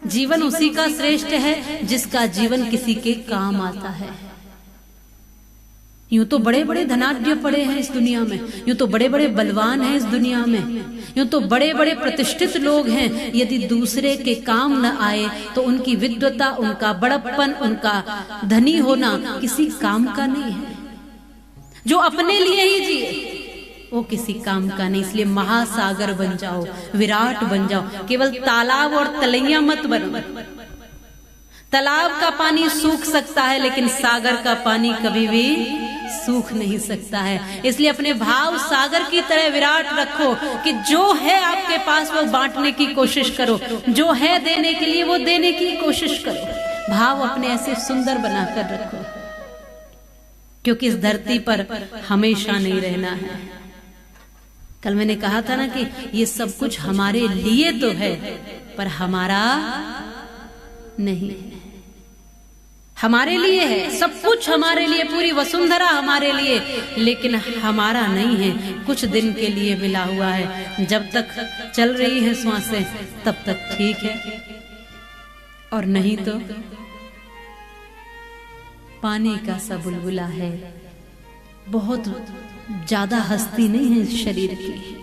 जीवन उसी का श्रेष्ठ है जिसका जीवन किसी के काम आता है। यूं तो बड़े बड़े धनाढ्य पड़े हैं इस दुनिया में, यूं तो बड़े बड़े बलवान हैं इस दुनिया में, यूं तो बड़े बड़े प्रतिष्ठित लोग हैं, यदि दूसरे के काम न आए तो उनकी विद्वता, उनका बड़प्पन, उनका धनी होना किसी काम का नहीं है। जो अपने लिए ही जिए वो किसी काम का नहीं। इसलिए महासागर बन जाओ, विराट बन जाओ, केवल तालाब और तलैया मत बनो। तालाब का पानी सूख सकता है लेकिन सागर का पानी कभी भी सूख नहीं सकता है। इसलिए अपने भाव सागर की तरह विराट रखो कि जो है आपके पास वो बांटने की कोशिश करो, जो है देने के लिए वो देने की कोशिश करो। भाव अपने ऐसे सुंदर बनाकर रखो, क्योंकि इस धरती पर हमेशा नहीं रहना है। कल मैंने कहा था ना कि ये सब कुछ हमारे लिए तो है पर हमारा नहीं है। हमारे लिए है, सब कुछ हमारे लिए, पूरी वसुंधरा हमारे लिए, लेकिन हमारा नहीं है। कुछ दिन के लिए मिला हुआ है, जब तक चल रही है सांसें तब तक ठीक है, और नहीं तो पानी का सा बुलबुला है। बहुत ज्यादा हस्ती नहीं है इस शरीर की।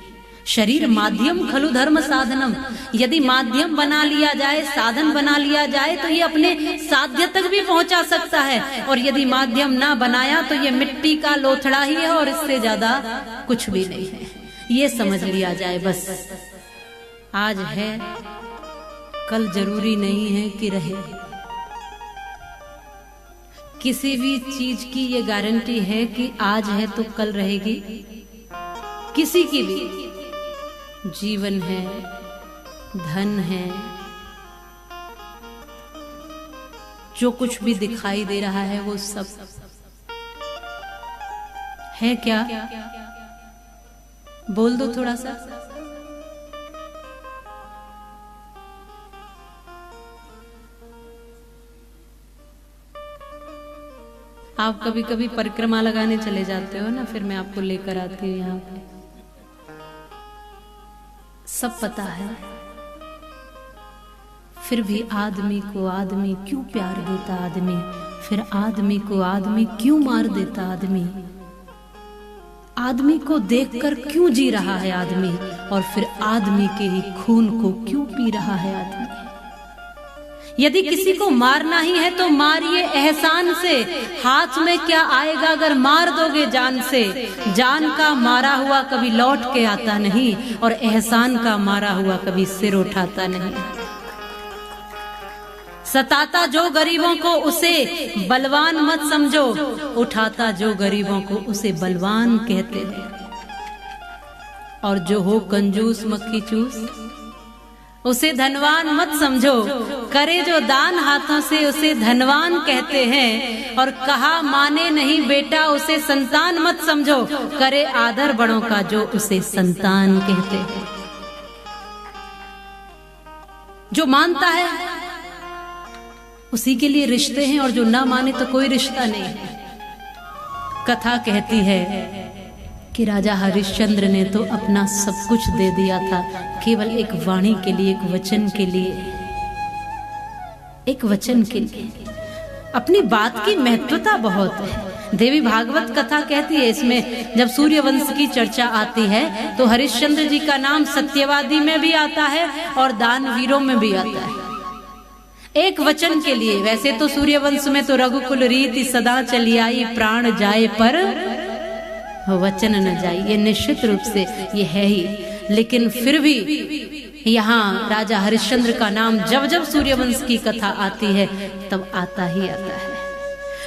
शरीर माध्यम खलु धर्म साधनम, यदि माध्यम बना लिया जाए, साधन बना लिया जाए तो ये अपने साध्य तक भी पहुंचा सकता है, और यदि माध्यम ना बनाया तो ये मिट्टी का लोथड़ा ही है और इससे ज्यादा कुछ भी नहीं है। ये समझ लिया जाए बस। आज है, कल जरूरी नहीं है कि रहे। किसी भी चीज की ये गारंटी है कि आज है तो कल रहेगी? किसी की भी। जीवन है, धन है, जो कुछ भी दिखाई दे रहा है वो सब है क्या? बोल दो थोड़ा सा। आप कभी कभी परिक्रमा लगाने चले जाते हो ना, फिर मैं आपको लेकर आती हूँ यहाँ पे। सब पता है, फिर भी आदमी को आदमी क्यों प्यार देता आदमी, फिर आदमी को आदमी क्यों मार देता आदमी, आदमी को देखकर क्यों जी रहा है आदमी, और फिर आदमी के ही खून को क्यों पी रहा है आदमी। यदि किसी को मारना ही है तो मारिए एहसान से, हाथ में क्या आएगा अगर मार दोगे जान से। जान का मारा हुआ कभी लौट के आता नहीं, और एहसान का मारा हुआ कभी सिर उठाता नहीं। सताता जो गरीबों को उसे बलवान मत समझो, उठाता जो गरीबों को उसे बलवान कहते हैं। और जो हो कंजूस मक्खी चूस उसे धनवान मत समझो, करे जो दान हाथों से उसे धनवान कहते हैं। और कहा माने नहीं बेटा उसे संतान मत समझो, करे आदर बड़ों का जो उसे संतान कहते हैं। जो मानता है उसी के लिए रिश्ते हैं, और जो ना माने तो कोई रिश्ता नहीं है। कथा कहती है कि राजा हरिश्चंद्र ने तो अपना सब कुछ दे दिया था, केवल एक वाणी के लिए, एक वचन के लिए, एक वचन के लिए। अपनी बात की महत्वता बहुत है। देवी भागवत कथा कहती है, इसमें जब सूर्यवंश की चर्चा आती है तो हरिश्चंद्र जी का नाम सत्यवादी में भी आता है और दानवीरों में भी आता है, एक वचन के लिए। वैसे तो सूर्यवंश में तो रघुकुल रीति सदा चली आई, प्राण जाए पर वचन न जाए, ये निश्चित रूप से ये है ही। लेकिन फिर भी यहाँ राजा हरिश्चंद्र का नाम जब जब सूर्यवंश की कथा आती है तब आता ही आता है।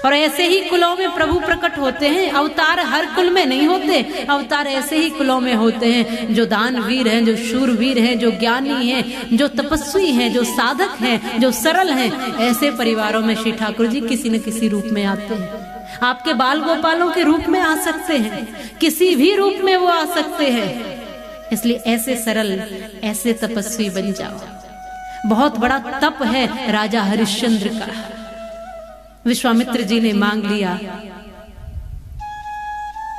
और ऐसे ही कुलों में प्रभु प्रकट होते हैं। अवतार हर कुल में नहीं होते, अवतार ऐसे ही कुलों में होते हैं जो दानवीर हैं, जो शूरवीर हैं, जो ज्ञानी हैं, जो तपस्वी हैं, जो साधक हैं, जो सरल हैं। ऐसे परिवारों में श्री ठाकुर जी किसी न किसी रूप में आते हैं। आपके बाल गोपालों के रूप में आ सकते हैं, किसी भी रूप में वो आ सकते हैं। इसलिए ऐसे सरल, ऐसे तपस्वी बन जाओ। बहुत बड़ा तप है राजा हरिश्चंद्र का। विश्वामित्र जी ने मांग लिया,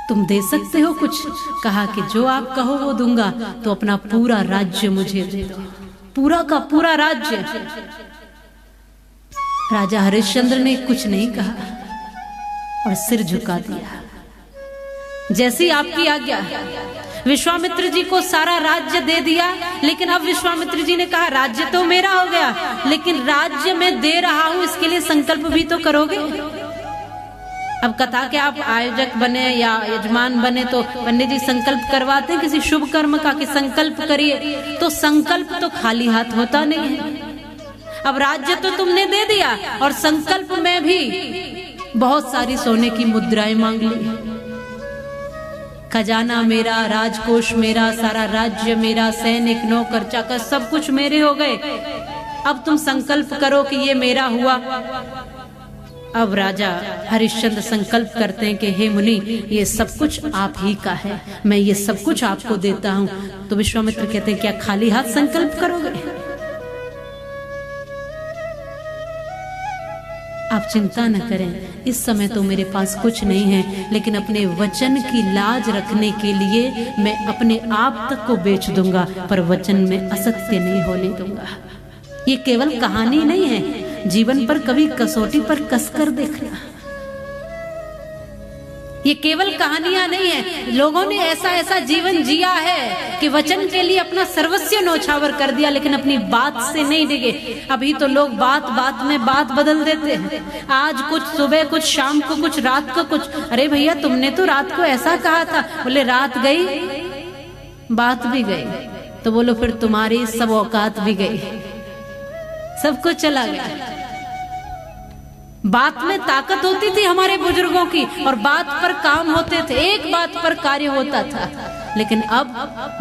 तुम दे सकते हो कुछ? कहा कि जो आप कहो वो दूंगा, तो अपना पूरा राज्य मुझे दे दो। पूरा का पूरा राज्य। राजा हरिश्चंद्र ने कुछ नहीं कहा और सिर झुका दिया। जैसी आपकी आज्ञा। विश्वामित्र जी को सारा राज्य दे दिया, लेकिन अब विश्वामित्र जी ने कहा राज्य तो मेरा हो गया, लेकिन राज्य मैं दे रहा हूं, इसके लिए संकल्प भी तो करोगे। अब कथा के आप आयोजक बने या यजमान बने तो पंडित जी संकल्प करवाते हैं किसी शुभ कर्म का कि संकल्प करिए, तो संकल्प तो खाली हाथ होता नहीं है। अब राज्य तो तुमने दे दिया और संकल्प में भी बहुत सारी सोने की मुद्राएं मांग ली। खजाना मेरा, राजकोष मेरा, सारा राज्य मेरा, सैनिक नौकर चाकर सब कुछ मेरे हो गए। अब तुम संकल्प करो कि ये मेरा हुआ। अब राजा हरिश्चंद्र संकल्प करते हैं कि हे मुनि, ये सब कुछ आप ही का है, मैं ये सब कुछ आपको देता हूं। तो विश्वामित्र कहते हैं क्या खाली हाथ संकल्प करोगे? आप चिंता न करें, इस समय तो मेरे पास कुछ नहीं है, लेकिन अपने वचन की लाज रखने के लिए मैं अपने आप तक को बेच दूंगा, पर वचन में असत्य नहीं होने दूंगा। ये केवल कहानी नहीं है, जीवन पर कभी कसौटी पर कसकर देखना। ये केवल कहानियां नहीं है, लोगों ने ऐसा ऐसा जीवन जिया है कि वचन के लिए अपना सर्वस्व न्यौछावर कर दिया, लेकिन अपनी बात से नहीं डिगे। अभी तो लोग बात बात में बात बदल देते हैं, आज कुछ, सुबह कुछ, शाम को कुछ, रात को कुछ। अरे भैया तुमने तो रात को ऐसा कहा था। बोले रात गई, बात भी गई। तो बोलो फिर तुम्हारी सब औकात भी गई, सब कुछ चला गया। बात में ताकत होती थी हमारे बुजुर्गों की, और बात पर काम होते थे, एक बात पर कार्य होता था। लेकिन अब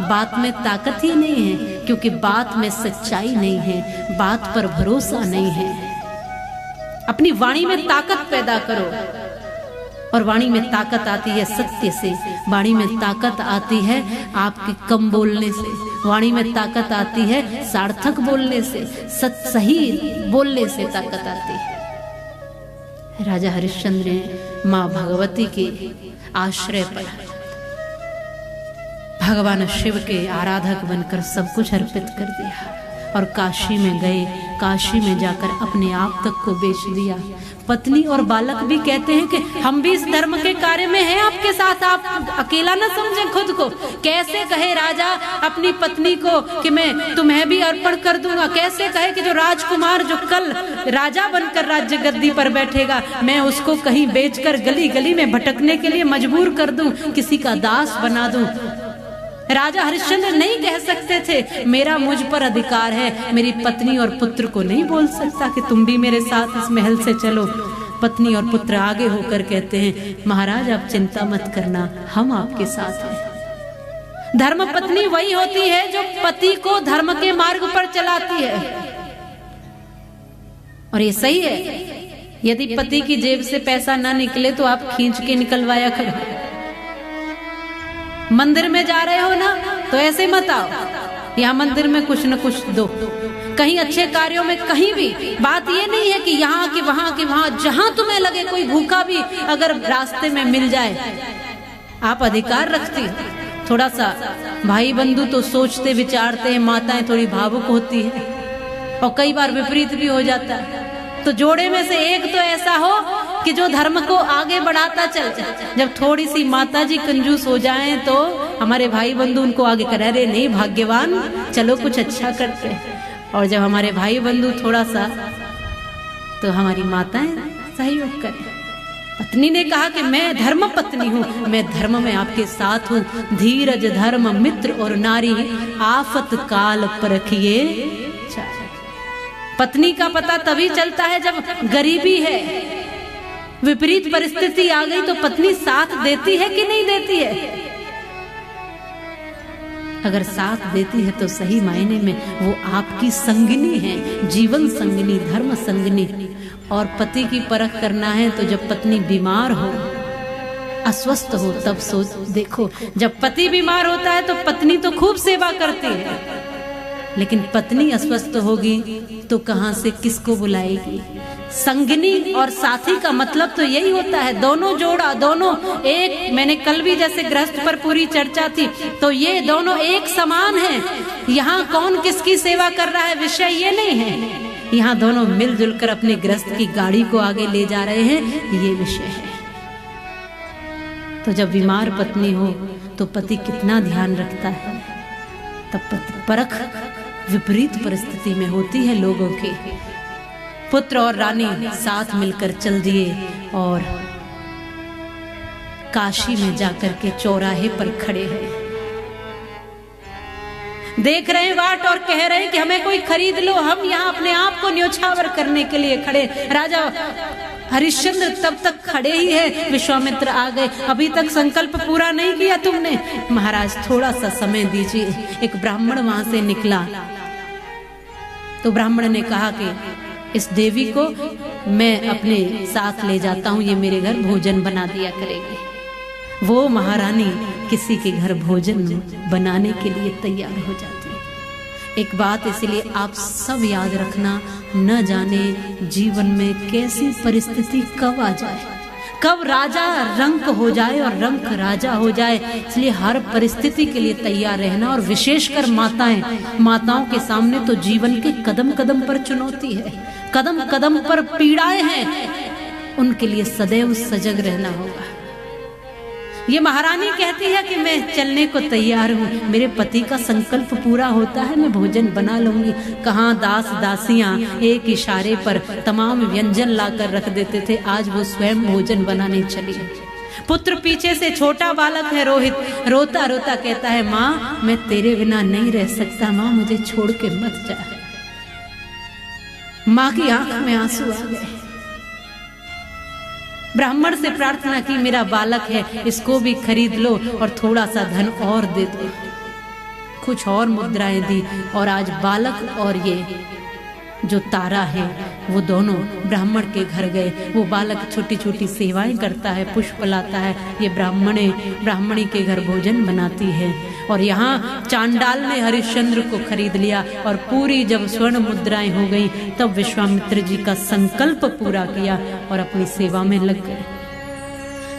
बात में ताकत ही नहीं है, क्योंकि बात में सच्चाई नहीं है, बात पर भरोसा नहीं है। अपनी वाणी में ताकत पैदा करो, और वाणी में ताकत आती है सत्य से, वाणी में ताकत आती है आपके कम बोलने से, वाणी में ताकत आती है सार्थक बोलने से, सही बोलने से ताकत आती है। राजा हरिश्चंद्र ने मां भगवती के आश्रय पर भगवान शिव के आराधक बनकर सब कुछ अर्पित कर दिया और काशी में गए। काशी में जाकर अपने आप तक को बेच दिया। पत्नी और बालक भी कहते हैं कि हम भी इस धर्म के कार्य में हैं आपके साथ, आप अकेला न समझें खुद को। कैसे कहे राजा अपनी पत्नी को कि मैं तुम्हें भी अर्पण कर दूंगा? कैसे कहे कि जो राजकुमार जो कल राजा बनकर राज्य गद्दी पर बैठेगा, मैं उसको कहीं बेचकर गली गली में भटकने के लिए मजबूर कर दूं, किसी का दास बना दूं? राजा हरिश्चंद्र नहीं कह सकते थे मेरा मुझ पर अधिकार है, मेरी पत्नी और पुत्र को नहीं बोल सकता कि तुम भी मेरे साथ इस महल से चलो। पत्नी और पुत्र आगे होकर कहते हैं महाराज आप चिंता मत करना, हम आपके साथ हैं। धर्म पत्नी वही होती है जो पति को धर्म के मार्ग पर चलाती है, और ये सही है। यदि पति की जेब से पैसा ना निकले तो आप खींच के निकलवाया करो। मंदिर में जा रहे हो ना, तो ऐसे मत आओ, यहाँ मंदिर में कुछ न कुछ दो। कहीं अच्छे कार्यों में कहीं भी बात ये नहीं है कि यहाँ की वहां, जहां तुम्हें लगे कोई भूखा भी अगर रास्ते में मिल जाए, आप अधिकार रखती हो। थोड़ा सा भाई बंधु तो सोचते विचारते हैं, माताएं थोड़ी भावुक होती है और कई बार विपरीत भी हो जाता है। तो जोड़े में से एक तो ऐसा हो कि जो धर्म को आगे बढ़ाता चल जाए। जब थोड़ी सी माता जी कंजूस हो जाएं तो हमारे भाई बंधु उनको आगे करे, अरे नहीं भाग्यवान, चलो कुछ अच्छा करते हैं। और जब हमारे भाई बंधु थोड़ा सा, तो हमारी माताएं सहयोग करें। पत्नी ने कहा कि मैं धर्म पत्नी हूँ, मैं धर्म में आपके साथ हूँ। धीरज धर्म मित्र और नारी, आफत काल परखिए। पत्नी का पता तभी चलता है जब गरीबी है, विपरीत परिस्थिति आ गई, तो पत्नी साथ देती है कि नहीं देती है? अगर साथ देती है तो सही मायने में वो आपकी संगिनी है, जीवन संगिनी, धर्म संगिनी। और पति की परख करना है तो जब पत्नी बीमार हो, अस्वस्थ हो, तब सोच देखो। जब पति बीमार होता है तो पत्नी तो खूब सेवा करती है, लेकिन पत्नी अस्वस्थ होगी तो कहां से किसको बुलाएगी? संगिनी और साथी का मतलब तो यही होता है, दोनों जोड़ा, दोनों एक। मैंने कल भी जैसे गृहस्थ पर पूरी चर्चा थी, तो ये दोनों एक समान हैं। यहाँ कौन किसकी सेवा कर रहा है विषय ये नहीं है, यहाँ दोनों मिलजुल कर अपने गृहस्थ की गाड़ी को आगे ले जा रहे हैं, ये विषय है। तो जब बीमार पत्नी हो तो पति कितना ध्यान रखता है, तब परख विपरीत परिस्थिति में होती है लोगों की। पुत्र और रानी साथ मिलकर चल दिए और काशी में जाकर के चौराहे पर खड़े हैं, देख रहे हैं वाट और कह रहे हैं कि हमें कोई खरीद लो, हम यहाँ अपने आप को न्योछावर करने के लिए खड़े। राजा हरिश्चंद्र तब तक खड़े ही है, विश्वामित्र आ गए, अभी तक संकल्प पूरा नहीं किया तुमने। महाराज थोड़ा सा समय दीजिए। एक ब्राह्मण वहां से निकला तो ब्राह्मण ने कहा कि इस देवी को मैं अपने साथ ले जाता हूं, ये मेरे घर भोजन बना दिया करेगी। वो महारानी किसी के घर भोजन बनाने के लिए तैयार हो जाती है। एक बात इसलिए आप सब याद रखना, न जाने जीवन में कैसी परिस्थिति कब आ जाए, कब राजा रंक हो जाए और रंक राजा हो जाए, इसलिए हर परिस्थिति के लिए तैयार रहना। और विशेषकर माताओं के सामने तो जीवन के कदम कदम पर चुनौती है, कदम कदम पर पीड़ाएं हैं, उनके लिए सदैव सजग रहना होगा। ये महारानी कहती है कि मैं चलने को तैयार हूँ, मेरे पति का संकल्प पूरा होता है, मैं भोजन बना लूंगी। कहाँ दास दासियां एक इशारे पर तमाम व्यंजन लाकर रख देते थे, आज वो स्वयं भोजन बनाने चली। पुत्र पीछे से छोटा बालक है रोहित, रोता रोता कहता है माँ मैं तेरे बिना नहीं रह सकता, माँ मुझे छोड़ के मत जा। माँ की आंख में आंसू आ गए। ब्राह्मण से प्रार्थना की मेरा बालक है, इसको भी खरीद लो और थोड़ा सा धन और दे दो। कुछ और मुद्राएं दी और आज बालक और ये जो तारा है वो दोनों ब्राह्मण के घर गए। वो बालक छोटी छोटी सेवाएं करता है, पुष्प लाता है, ये ब्राह्मणी के घर भोजन बनाती है। और यहाँ चांडाल ने हरिश्चंद्र को खरीद लिया और पूरी जब स्वर्ण मुद्राएं हो गई तब विश्वामित्र जी का संकल्प पूरा किया और अपनी सेवा में लग गए।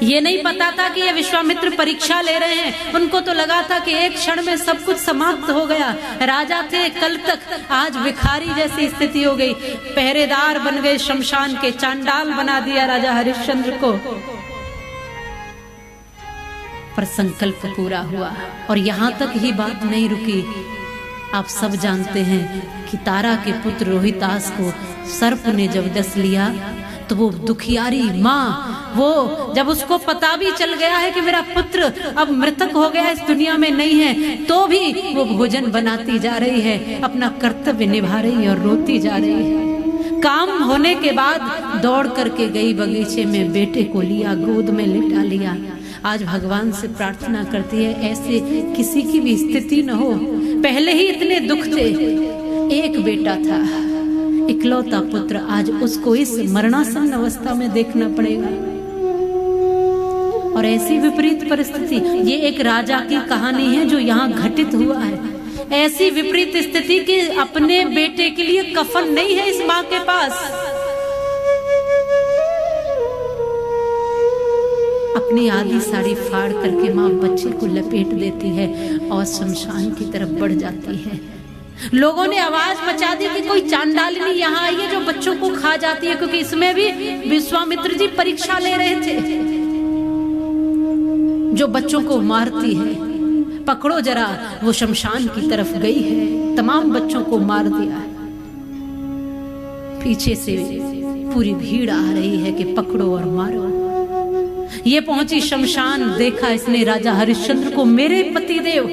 ये नहीं पता था कि ये विश्वामित्र परीक्षा ले रहे हैं, उनको तो लगा था कि एक क्षण में सब कुछ समाप्त हो गया। राजा थे कल तक, आज भिखारी जैसी स्थिति हो गई, पहरेदार बन गए शमशान के, चांडाल बना दिया राजा हरिश्चंद्र को। पर संकल्प पूरा हुआ और यहां तक ही बात नहीं रुकी। आप सब जानते हैं कि तारा के पुत्र रोहितास को सर्प ने जब डस लिया तो वो दुखियारी माँ, वो जब उसको पता भी चल गया है कि मेरा पुत्र अब मृतक हो गया, इस दुनिया में नहीं है, तो भी वो भोजन बनाती जा रही है, अपना कर्तव्य निभा रही है और रोती जा रही है। काम होने के बाद दौड़ करके गई बगीचे में, बेटे को लिया, गोद में लिटा लिया। आज भगवान से प्रार्थना करती है ऐसे किसी की भी स्थिति न हो। पहले ही इतने दुख थे, एक बेटा था, इकलौता पुत्र, आज उसको इस मरणासन अवस्था में देखना पड़ेगा। और ऐसी विपरीत परिस्थिति, ये एक राजा की कहानी है जो यहाँ घटित हुआ है। ऐसी विपरीत स्थिति कि अपने बेटे के लिए कफन नहीं है इस माँ के पास, अपनी आधी साड़ी फाड़ करके माँ बच्चे को लपेट देती है और शमशान की तरफ बढ़ जाती है। लोगों ने आवाज मचा दी कि कोई चांडालिनी यहाँ आई है जो बच्चों को खा जाती है, क्योंकि इसमें भी विश्वामित्र जी परीक्षा ले रहे थे। जो बच्चों को मारती है, पकड़ो जरा, वो शमशान की तरफ गई है, तमाम बच्चों को मार दिया है। पीछे से पूरी भीड़ आ रही है कि पकड़ो और मारो। ये पहुंची शमशान, देखा इसने राजा हरिश्चंद्र को, मेरे पतिदेव।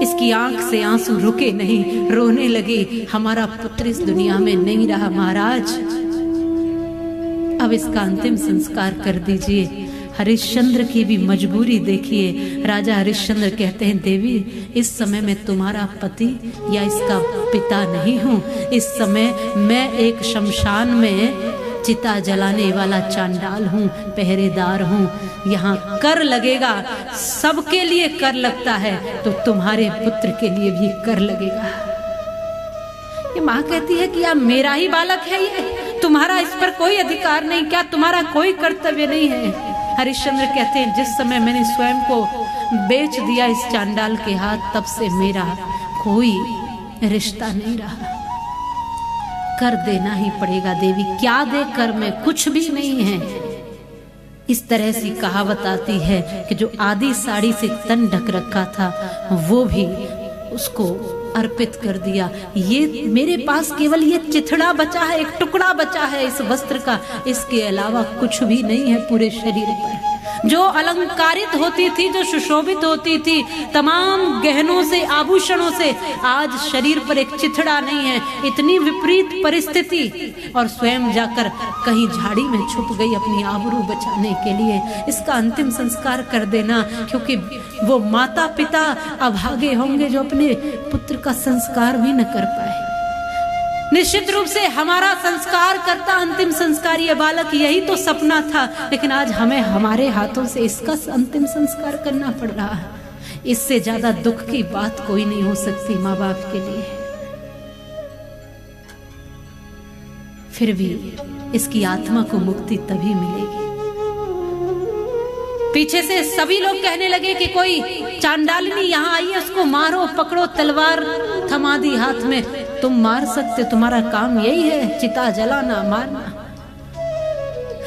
इसकी आंख से आंसू रुके नहीं, रोने लगी, हमारा पुत्र इस दुनिया में नहीं रहा महाराज, अब इसका अंतिम संस्कार कर दीजिए। हरिश्चंद्र की भी मजबूरी देखिए। राजा हरिश्चंद्र कहते हैं देवी, इस समय मैं तुम्हारा पति या इसका पिता नहीं हूँ, इस समय मैं एक शमशान में चिता जलाने वाला चांडाल हूँ, पहरेदार हूँ। यहाँ कर लगेगा, सबके लिए कर लगता है, तो तुम्हारे पुत्र के लिए भी कर लगेगा। ये माँ कहती है कि अब मेरा ही बालक है ये, तुम्हारा इस पर कोई अधिकार नहीं, क्या तुम्हारा कोई कर्तव्य नहीं है? हरिश्चंद्र कहते हैं जिस समय मैंने स्वयं को बेच दिया इस चांडाल के हाथ, तब से मेरा कोई रिश्ता नहीं रहा, कर देना ही पड़ेगा देवी, क्या दे कर में कुछ भी नहीं है। इस तरह से कहावत आती है कि जो आधी साड़ी से तन ढक रखा था वो भी उसको अर्पित कर दिया। ये मेरे पास केवल ये चिथड़ा बचा है, एक टुकड़ा बचा है इस वस्त्र का, इसके अलावा कुछ भी नहीं है पूरे शरीर पर। जो अलंकारित होती थी, जो सुशोभित होती थी तमाम गहनों से, आभूषणों से, आज शरीर पर एक चिथड़ा नहीं है। इतनी विपरीत परिस्थिति, और स्वयं जाकर कहीं झाड़ी में छुप गई अपनी आबरू बचाने के लिए। इसका अंतिम संस्कार कर देना, क्योंकि वो माता पिता अभागे होंगे जो अपने पुत्र का संस्कार भी न कर पाए। निश्चित रूप से हमारा संस्कार करता अंतिम संस्कार ये बालक, यही तो सपना था, लेकिन आज हमें हमारे हाथों से इसका अंतिम संस्कार करना पड़ रहा है। इससे ज्यादा दुख की बात कोई नहीं हो सकती माँ बाप के लिए। फिर भी इसकी आत्मा को मुक्ति तभी मिलेगी। पीछे से सभी लोग कहने लगे कि कोई चांडालिनी यहाँ आई है, उसको मारो, पकड़ो, तलवार थमा दी हाथ में, तुम मार सकते, तुम्हारा काम यही है, चिता जलाना, मारना।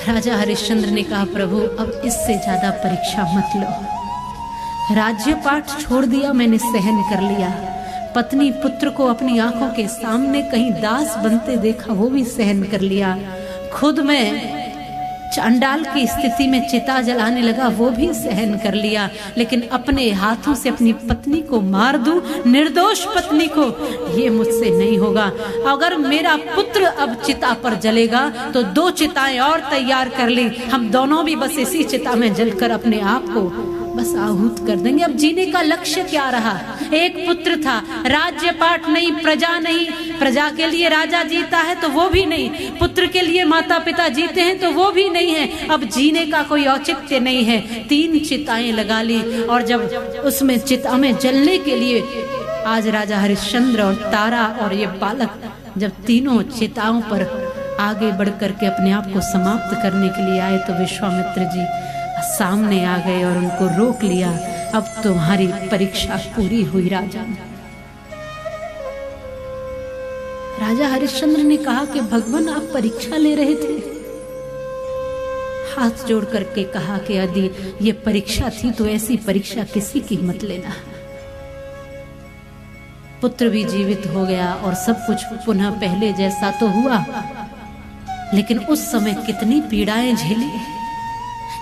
राजा हरिश्चंद्र ने कहा, प्रभु अब इससे ज्यादा परीक्षा मत लो। राज्यपाट छोड़ दिया मैंने, सहन कर लिया। पत्नी पुत्र को अपनी आंखों के सामने कहीं दास बनते देखा, वो भी सहन कर लिया। खुद में चांडाल की स्थिति में चिता जलाने लगा, वो भी सहन कर लिया। लेकिन अपने हाथों से अपनी पत्नी को मार दूं, निर्दोष पत्नी को, ये मुझसे नहीं होगा। अगर मेरा पुत्र अब चिता पर जलेगा तो 2 चिताएं और तैयार कर ली, हम दोनों भी बस इसी चिता में जलकर अपने आप को बस आहूत कर देंगे। अब जीने का लक्ष्य क्या रहा? एक पुत्र था, राज्यपाट नहीं, प्रजा नहीं, प्रजा के लिए राजा जीता है तो वो भी नहीं, पुत्र के लिए माता पिता जीते हैं तो वो भी नहीं है। अब जीने का कोई औचित्य नहीं है। 3 चिताएं लगा ली, और जब उसमें चिता में जलने के लिए आज राजा हरिश्चंद्र और तारा और ये बालक जब तीनों चिताओं पर आगे बढ़ करके अपने आप को समाप्त करने के लिए आए, तो विश्वामित्र जी सामने आ गए और उनको रोक लिया। अब तुम्हारी परीक्षा पूरी हुई राजा। राजा हरिश्चंद्र ने कहा कि भगवान आप परीक्षा ले रहे थे? हाथ जोड़ करके कहा कि यदि ये परीक्षा थी तो ऐसी परीक्षा किसी की मत लेना। पुत्र भी जीवित हो गया और सब कुछ पुनः पहले जैसा तो हुआ, लेकिन उस समय कितनी पीड़ाएं झेली।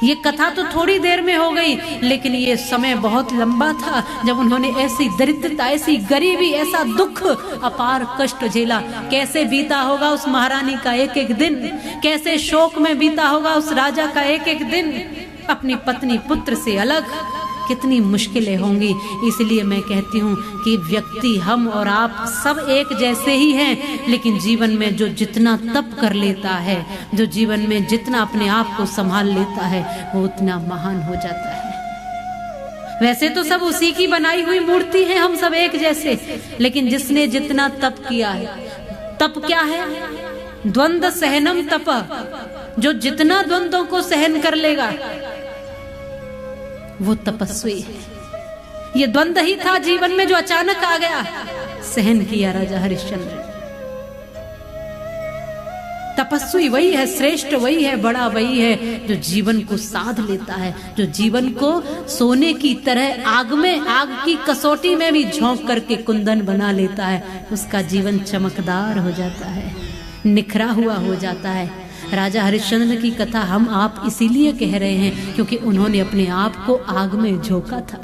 ये कथा तो थोड़ी देर में हो गई, लेकिन ये समय बहुत लंबा था जब उन्होंने ऐसी दरिद्रता, ऐसी गरीबी, ऐसा दुख, अपार कष्ट झेला। कैसे बीता होगा उस महारानी का एक एक दिन, कैसे शोक में बीता होगा उस राजा का एक एक दिन, अपनी पत्नी पुत्र से अलग, कितनी मुश्किलें होंगी। इसलिए मैं कहती हूँ कि व्यक्ति, हम और आप सब एक जैसे ही हैं, लेकिन जीवन में जो जितना तप कर लेता है, जो जीवन में जितना अपने आप को संभाल लेता है, वो उतना महान हो जाता है। वैसे तो सब उसी की बनाई हुई मूर्ति है, हम सब एक जैसे, लेकिन जिसने जितना तप किया है, तप क्या है? द्वंद्व सहनम तप। जो जितना द्वंद्वों को सहन कर लेगा वो तपस्वी है। ये द्वंद्व ही था जीवन में जो अचानक आ गया, सहन किया राजा हरिश्चंद्र। तपस्वी वही है, श्रेष्ठ वही है, बड़ा वही है जो जीवन को साध लेता है, जो जीवन को सोने की तरह आग में, आग की कसौटी में भी झोंक करके कुंदन बना लेता है। उसका जीवन चमकदार हो जाता है, निखरा हुआ हो जाता है। राजा हरिश्चंद्र की कथा हम आप इसीलिए कह रहे हैं क्योंकि उन्होंने अपने आप को आग में झोंका था।